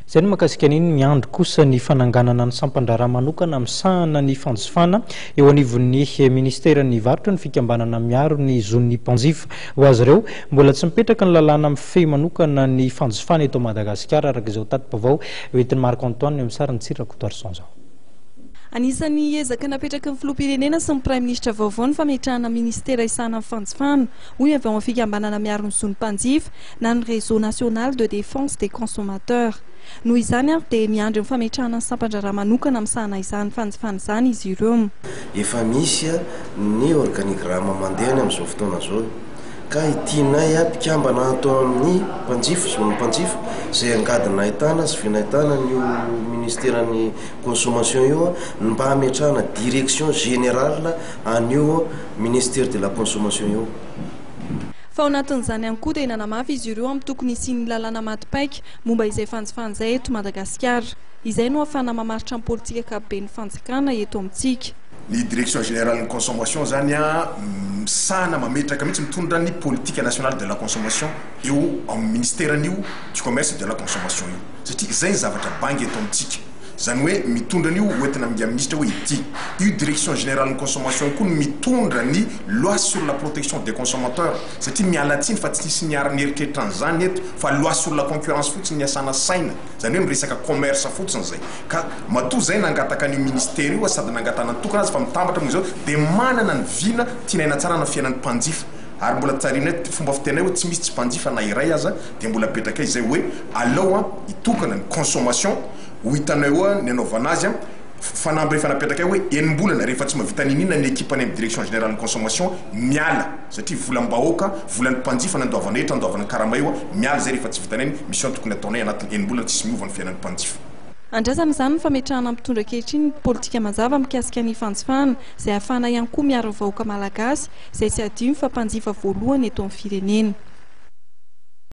Zay no makasika an'iny miandry kosa ny fananganana ny sampandraraha manokana misahana ny fanjifana eo anivon'ny ministeran'ny varotra ny fikambanana miaro ny zon'ny mpanjifa. Ho azy ireo mbola tsy mipetraka ny lalàna mifehy manokana ny fanjifana eto Madagasikara araka izao tati-baovao hoentin'ny Marc Antoine amin'ny sarany Tsirako Toarson zao. Anisan'ny ezaka napetraky ny filoham-pirenena sy ny Prime Ministre vaovao ny fametrahana ministera isana amin'ny fanjifana hoy avy ao amin'ny fikambanana miaro ny zon'ny mpanjifa na ny réseau national de défense des consommateurs. Noho izany ary dia miandry ny fametrahana ny sampandraraha manokana misahana izany fanjifana izany izy ireo. Efa misy ny organigrama mandehany amin'izao fotoana zao ka itianay mpikambana atao amin'ny mpanjifa zon'ny mpanjifa izay angadina ahitana sy vinahitana ny ministeran'ny consommation io mba hametrahana direction générale an'io ministère de la consommation io. Fa ao anatin'izany ihany koa dia nanamafy izy ireo amin'ny tokony isian'ny lalàna matipaika momba izay fanjifana izay eto Madagasikara. Izay no ahafahana mamaritra ny politika ankapobeny fanjakana eto amintsika. Ny direction générale de consommation zany misahana mametraka mihitsy mitondra ny politique nationale de la consommation eo amin'ny ministèran'io du commerce de la consommation io satria izay ny zavatra bangy eto amintsika. Zany hoe mitondra an'io hoentina amin'ny ministre hoe ity io direction générale de consommation koa mitondra ny loi sur la protection des consommateurs satria mialatsiny fa tsy nisy niara nieritreritra an'izany eto fa loi sur la concurrence fotsiny niasana saina zany hoe miresaka commerce fotsiny zay ka matoa zay nangataka an'io ministère io sady nangatana tokana azy fa mitambatra mo zao dia manana ny vina tianaina tsara na fiainan'ny mpanjifa ary mbola tsarina fomba fitenay hoe tsy misy tsy mpanjifa na iray aza dia mbola petraka izay hoe alao itokana ny consommation ho hitanay eo ny anaovana azy fanamby rehefa napetraka hoe enim-bolana rehefa tsy mahavita ninina ny équipe any amin'ny direction générale de consommation miala satria volam-bahoaka volan'ny mpanjifa nandoavana etra nandoavana karama eo miala zay rehefa tsy vitanay mission tokony ataonay anatin'ny enim-bolana tsisy miova ny fiainan'ny mpanjifa. Andrasan'izany ny fametrahana mitondra ankehitriny politika mazava mikasika ny fanjifana izay ahafahana ihany koa miaro ny vahoaka malagasy izay tsy adio fa mpanjifa voalohany eto amin'ny firenena.